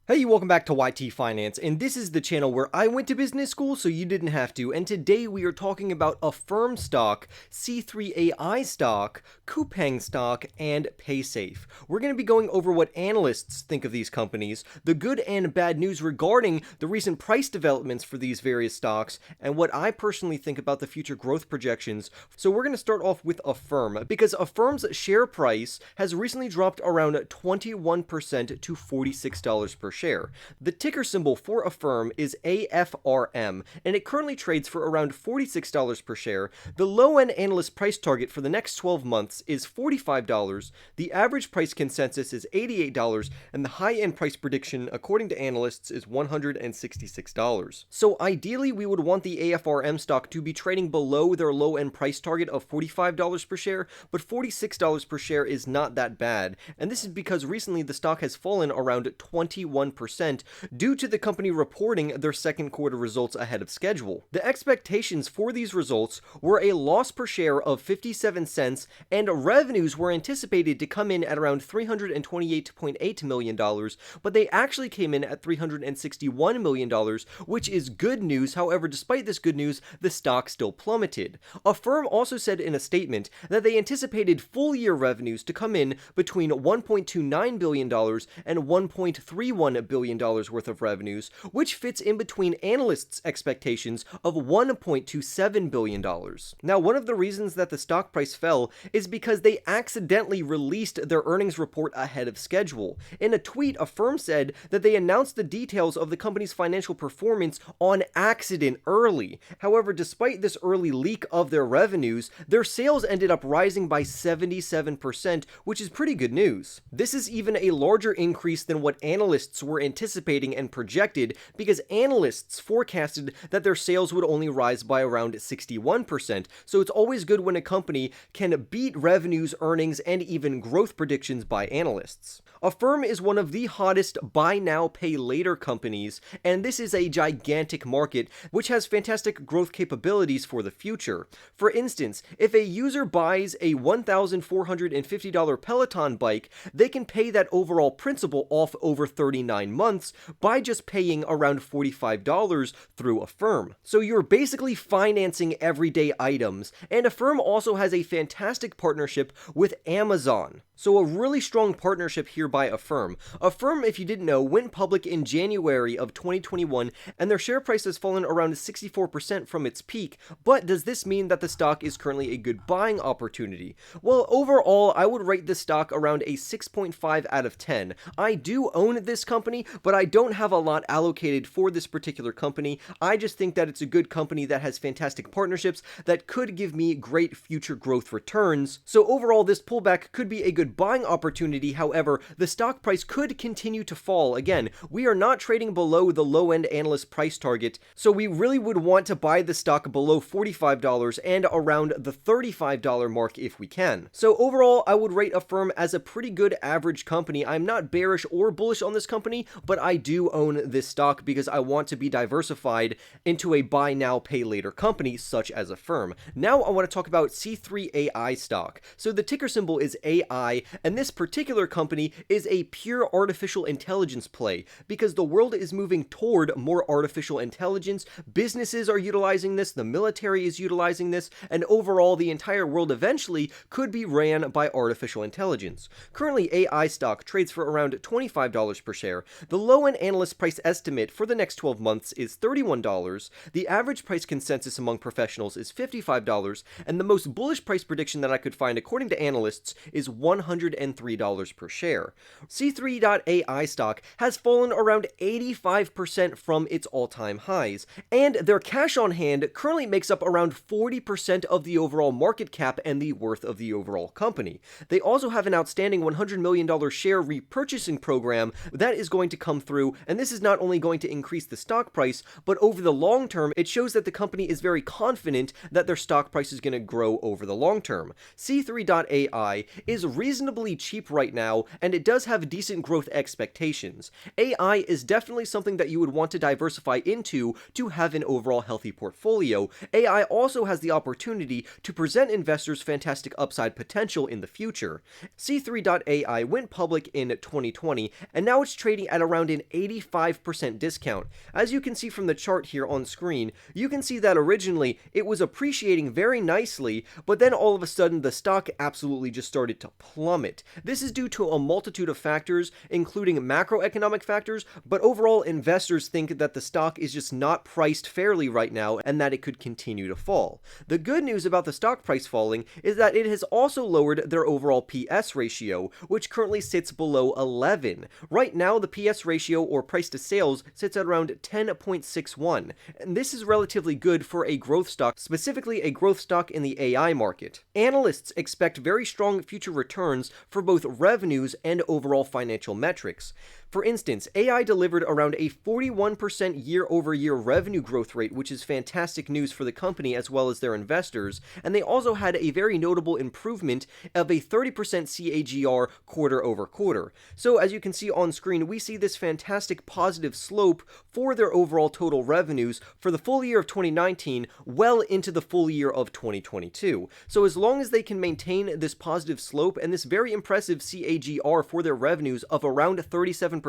Hey, welcome back to YT Finance, and this is the channel where I went to business school so you didn't have to, and today we are talking about Affirm stock, C3AI stock, Coupang stock, and Paysafe. We're going to be going over what analysts think of these companies, the good and bad news regarding the recent price developments for these various stocks, and what I personally think about the future growth projections. So we're going to start off with Affirm, because Affirm's share price has recently dropped around 21% to $46 per share. The ticker symbol for Affirm is AFRM, and it currently trades for around $46 per share. The low-end analyst price target for the next 12 months is $45, the average price consensus is $88, and the high-end price prediction, according to analysts, is $166. So ideally, we would want the AFRM stock to be trading below their low-end price target of $45 per share, but $46 per share is not that bad, and this is because recently the stock has fallen around 21% due to the company reporting their second quarter results ahead of schedule. The expectations for these results were a loss per share of 57 cents, and revenues were anticipated to come in at around $328.8 million, but they actually came in at $361 million, which is good news. However, despite this good news, the stock still plummeted. Affirm also said in a statement that they anticipated full-year revenues to come in between $1.29 billion and $1.31 billion worth of revenues, which fits in between analysts' expectations of $1.27 billion. Now, one of the reasons that the stock price fell is because they accidentally released their earnings report ahead of schedule. In a tweet, Affirm said that they announced the details of the company's financial performance on accident early. However, despite this early leak of their revenues, their sales ended up rising by 77%, which is pretty good news. This is even a larger increase than what analysts were anticipating and projected, because analysts forecasted that their sales would only rise by around 61%. So it's always good when a company can beat revenues, earnings, and even growth predictions by analysts. Affirm is one of the hottest buy now, pay later companies, and this is a gigantic market which has fantastic growth capabilities for the future. For instance, if a user buys a $1,450 Peloton bike, they can pay that overall principal off over 39 months by just paying around $45 through Affirm. So you're basically financing everyday items, and Affirm also has a fantastic partnership with Amazon. So a really strong partnership here by Affirm. Affirm, if you didn't know, went public in January of 2021, and their share price has fallen around 64% from its peak. But does this mean that the stock is currently a good buying opportunity? Well, overall, I would rate this stock around a 6.5 out of 10. I do own this company, but I don't have a lot allocated for this particular company. I just think that it's a good company that has fantastic partnerships that could give me great future growth returns. So overall, this pullback could be a good buying opportunity. However, the stock price could continue to fall. Again, we are not trading below the low-end analyst price target, so we really would want to buy the stock below $45 and around the $35 mark if we can. So overall, I would rate Affirm as a pretty good average company. I'm not bearish or bullish on this company, but I do own this stock because I want to be diversified into a buy now, pay later company such as Affirm. Now I want to talk about C3AI stock. So the ticker symbol is AI, and this particular company is a pure artificial intelligence play because the world is moving toward more artificial intelligence. Businesses are utilizing this, the military is utilizing this, and overall the entire world eventually could be ran by artificial intelligence. Currently, AI stock trades for around $25 per share. The low-end analyst price estimate for the next 12 months is $31. The average price consensus among professionals is $55, and the most bullish price prediction that I could find according to analysts is $103 per share. C3.ai stock has fallen around 85% from its all-time highs, and their cash on hand currently makes up around 40% of the overall market cap and the worth of the overall company. They also have an outstanding $100 million share repurchasing program that is going to come through, and this is not only going to increase the stock price, but over the long term, it shows that the company is very confident that their stock price is going to grow over the long term. C3.ai is reasonably reasonably cheap right now, and it does have decent growth expectations. AI is definitely something that you would want to diversify into to have an overall healthy portfolio. AI also has the opportunity to present investors fantastic upside potential in the future. C3.ai went public in 2020, and now it's trading at around an 85% discount. As you can see from the chart here on screen, you can see that originally it was appreciating very nicely, but then all of a sudden the stock absolutely just started to plummet. This is due to a multitude of factors, including macroeconomic factors, but overall investors think that the stock is just not priced fairly right now and that it could continue to fall. The good news about the stock price falling is that it has also lowered their overall PS ratio, which currently sits below 11. Right now, the PS ratio, or price to sales, sits at around 10.61, and this is relatively good for a growth stock, specifically a growth stock in the AI market. Analysts expect very strong future returns for both revenues and overall financial metrics. For instance, AI delivered around a 41% year-over-year revenue growth rate, which is fantastic news for the company as well as their investors, and they also had a very notable improvement of a 30% CAGR quarter-over-quarter. So as you can see on screen, we see this fantastic positive slope for their overall total revenues for the full year of 2019 well into the full year of 2022. So as long as they can maintain this positive slope and this very impressive CAGR for their revenues of around 37%,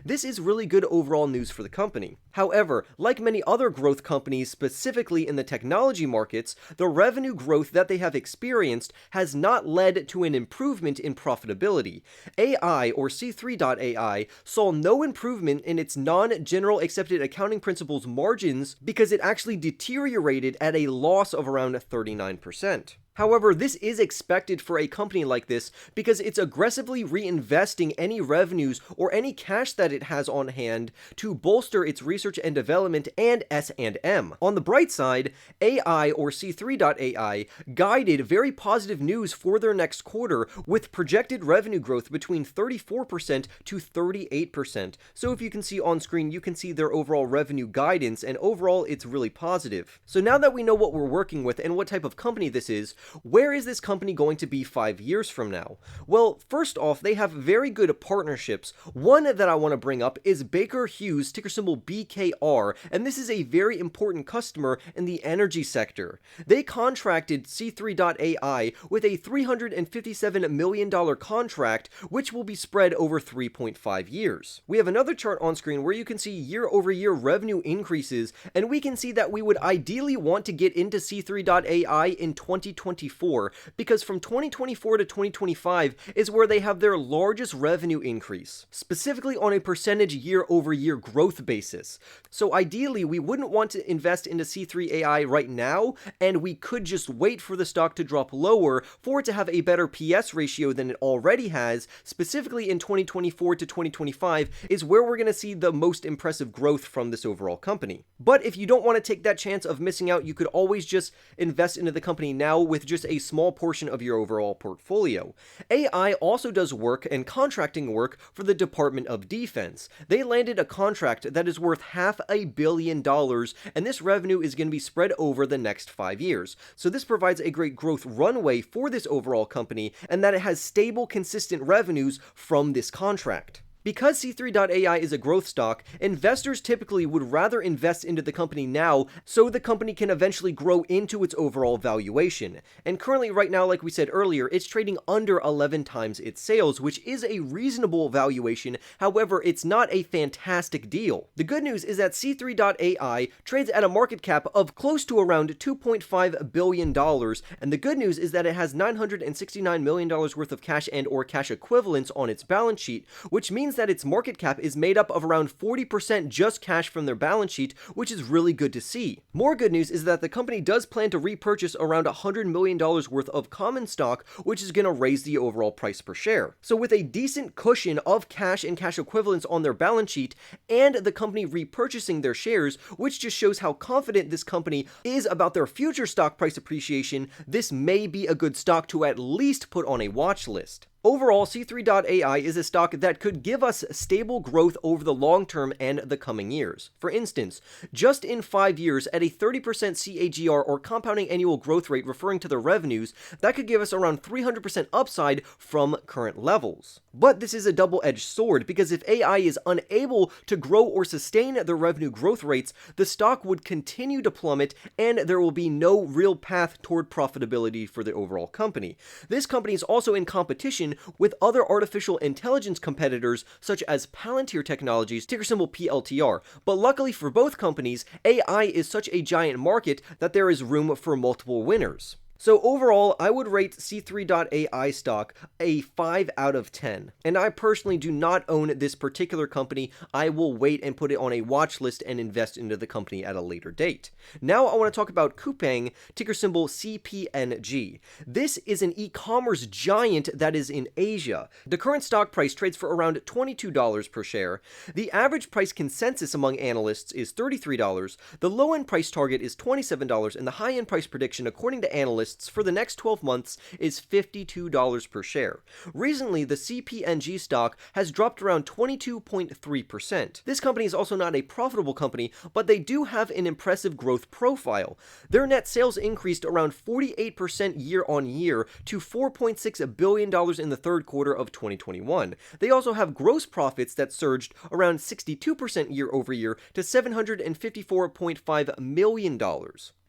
this is really good overall news for the company. However, like many other growth companies, specifically in the technology markets, the revenue growth that they have experienced has not led to an improvement in profitability. AI, or C3.ai, saw no improvement in its non-general accepted accounting principles margins because it actually deteriorated at a loss of around 39%. However, this is expected for a company like this because it's aggressively reinvesting any revenues or any cash that it has on hand to bolster its research and development and S&M. On the bright side, AI, or C3.ai, guided very positive news for their next quarter with projected revenue growth between 34% to 38%. So if you can see on screen, you can see their overall revenue guidance, and overall it's really positive. So now that we know what we're working with and what type of company this is, where is this company going to be 5 years from now? Well, first off, they have very good partnerships. One that I want to bring up is Baker Hughes, ticker symbol BKR, and this is a very important customer in the energy sector. They contracted C3.ai with a $357 million contract, which will be spread over 3.5 years. We have another chart on screen where you can see year-over-year revenue increases, and we can see that we would ideally want to get into C3.ai in 2024, because from 2024 to 2025 is where they have their largest revenue increase, specifically on a percentage year-over-year growth basis. So ideally, we wouldn't want to invest into C3.ai right now, and we could just wait for the stock to drop lower for it to have a better PS ratio than it already has. Specifically in 2024 to 2025 is where we're going to see the most impressive growth from this overall company. But if you don't want to take that chance of missing out, you could always just invest into the company now with just a small portion of your overall portfolio. AI also does work and contracting work for the Department of Defense. They landed a contract that is worth $500 million, and this revenue is going to be spread over the next 5 years. So this provides a great growth runway for this overall company, and that it has stable, consistent revenues from this contract. Because C3.ai is a growth stock, investors typically would rather invest into the company now so the company can eventually grow into its overall valuation. And currently right now, like we said earlier, it's trading under 11 times its sales, which is a reasonable valuation. However, it's not a fantastic deal. The good news is that C3.ai trades at a market cap of close to around $2.5 billion, and the good news is that it has $969 million worth of cash and or cash equivalents on its balance sheet, which means that its market cap is made up of around 40% just cash from their balance sheet, which is really good to see. More good news is that the company does plan to repurchase around $100 million worth of common stock, which is going to raise the overall price per share. So with a decent cushion of cash and cash equivalents on their balance sheet, and the company repurchasing their shares, which just shows how confident this company is about their future stock price appreciation, this may be a good stock to at least put on a watch list. Overall, C3.ai is a stock that could give us stable growth over the long term and the coming years. For instance, just in 5 years at a 30% CAGR or compounding annual growth rate referring to their revenues, that could give us around 300% upside from current levels. But this is a double-edged sword because if AI is unable to grow or sustain their revenue growth rates, the stock would continue to plummet and there will be no real path toward profitability for the overall company. This company is also in competition with other artificial intelligence competitors such as Palantir Technologies, ticker symbol PLTR. But luckily for both companies, AI is such a giant market that there is room for multiple winners. So overall, I would rate C3.ai stock a 5 out of 10. And I personally do not own this particular company. I will wait and put it on a watch list and invest into the company at a later date. Now I want to talk about Coupang, ticker symbol CPNG. This is an e-commerce giant that is in Asia. The current stock price trades for around $22 per share. The average price consensus among analysts is $33. The low-end price target is $27, and the high-end price prediction, according to analysts, for the next 12 months is $52 per share. Recently, the CPNG stock has dropped around 22.3%. This company is also not a profitable company, but they do have an impressive growth profile. Their net sales increased around 48% year on year to $4.6 billion in the third quarter of 2021. They also have gross profits that surged around 62% year over year to $754.5 million.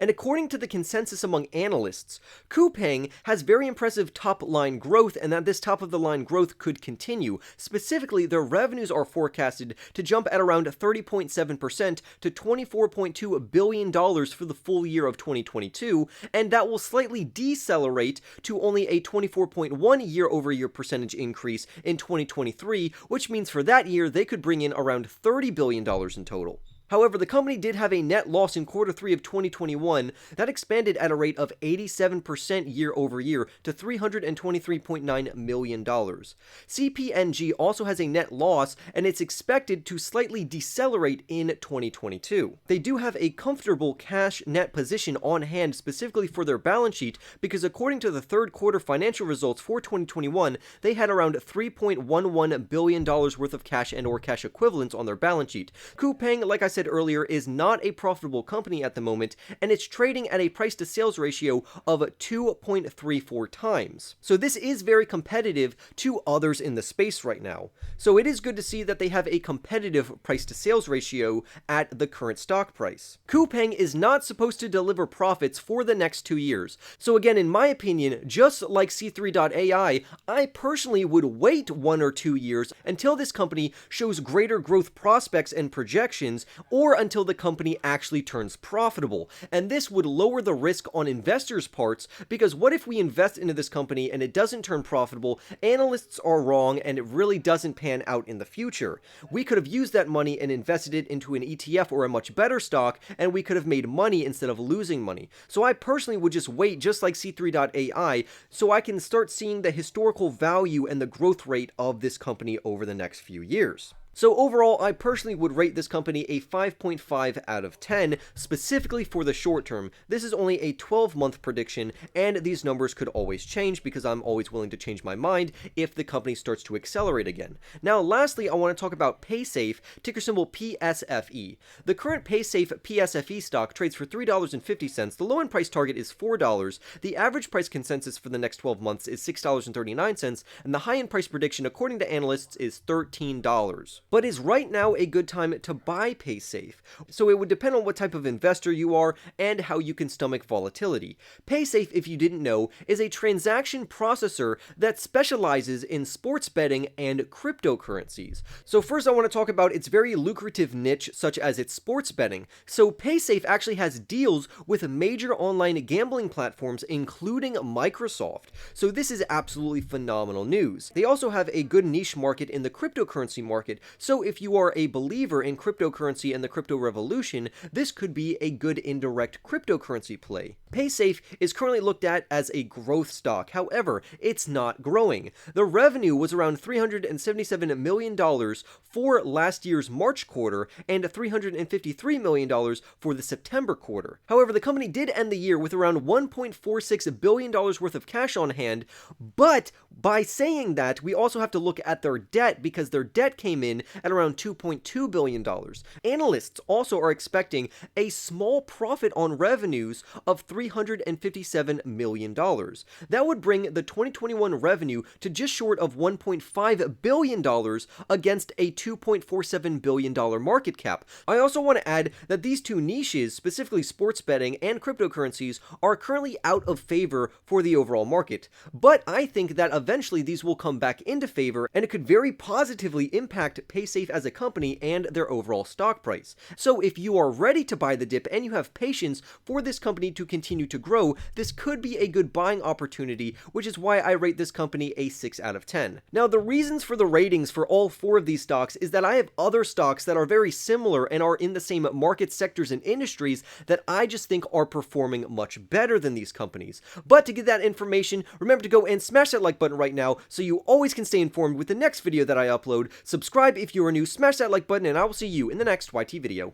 And according to the consensus among analysts, Coupang has very impressive top-line growth and that this top-of-the-line growth could continue. Specifically, their revenues are forecasted to jump at around 30.7% to $24.2 billion for the full year of 2022, and that will slightly decelerate to only a 24.1 year-over-year percentage increase in 2023, which means for that year they could bring in around $30 billion in total. However, the company did have a net loss in quarter 3 of 2021 that expanded at a rate of 87% year over year to $323.9 million. CPNG also has a net loss and it's expected to slightly decelerate in 2022. They do have a comfortable cash net position on hand specifically for their balance sheet because according to the third quarter financial results for 2021, they had around $3.11 billion worth of cash and or cash equivalents on their balance sheet. Coupang, like I said earlier, is not a profitable company at the moment, and it's trading at a price to sales ratio of 2.34 times. So this is very competitive to others in the space right now. So it is good to see that they have a competitive price to sales ratio at the current stock price. Coupang is not supposed to deliver profits for the next 2 years. So again, in my opinion, just like C3.ai, I personally would wait 1 or 2 years until this company shows greater growth prospects and projections, or until the company actually turns profitable. And this would lower the risk on investors' parts, because what if we invest into this company and it doesn't turn profitable, analysts are wrong, and it really doesn't pan out in the future? We could have used that money and invested it into an ETF or a much better stock, and we could have made money instead of losing money. So I personally would just wait, just like C3.ai, so I can start seeing the historical value and the growth rate of this company over the next few years. So overall, I personally would rate this company a 5.5 out of 10, specifically for the short term. This is only a 12-month prediction, and these numbers could always change because I'm always willing to change my mind if the company starts to accelerate again. Now, lastly, I want to talk about Paysafe, ticker symbol PSFE. The current Paysafe PSFE stock trades for $3.50. The low-end price target is $4. The average price consensus for the next 12 months is $6.39, and the high-end price prediction, according to analysts, is $13. But is right now a good time to buy Paysafe? So it would depend on what type of investor you are and how you can stomach volatility. Paysafe, if you didn't know, is a transaction processor that specializes in sports betting and cryptocurrencies. So first I want to talk about its very lucrative niche, such as its sports betting. So Paysafe actually has deals with major online gambling platforms, including Microsoft. So this is absolutely phenomenal news. They also have a good niche market in the cryptocurrency market, So if you are a believer in cryptocurrency and the crypto revolution, this could be a good indirect cryptocurrency play. Paysafe is currently looked at as a growth stock. However, it's not growing. The revenue was around $377 million for last year's March quarter and $353 million for the September quarter. However, the company did end the year with around $1.46 billion worth of cash on hand, but by saying that, we also have to look at their debt because their debt came in at around $2.2 billion. Analysts also are expecting a small profit on revenues of $357 million. That would bring the 2021 revenue to just short of $1.5 billion against a $2.47 billion market cap. I also want to add that these two niches, specifically sports betting and cryptocurrencies, are currently out of favor for the overall market. But I think that eventually these will come back into favor, and it could very positively impact Paysafe as a company and their overall stock price. So if you are ready to buy the dip and you have patience for this company to continue to grow, this could be a good buying opportunity, which is why I rate this company a 6 out of 10. Now, the reasons for the ratings for all 4 of these stocks is that I have other stocks that are very similar and are in the same market sectors and industries that I just think are performing much better than these companies. But to get that information, remember to go and smash that like button right now so you always can stay informed with the next video that I upload. Subscribe if you are new, smash that like button, and I will see you in the next YT video.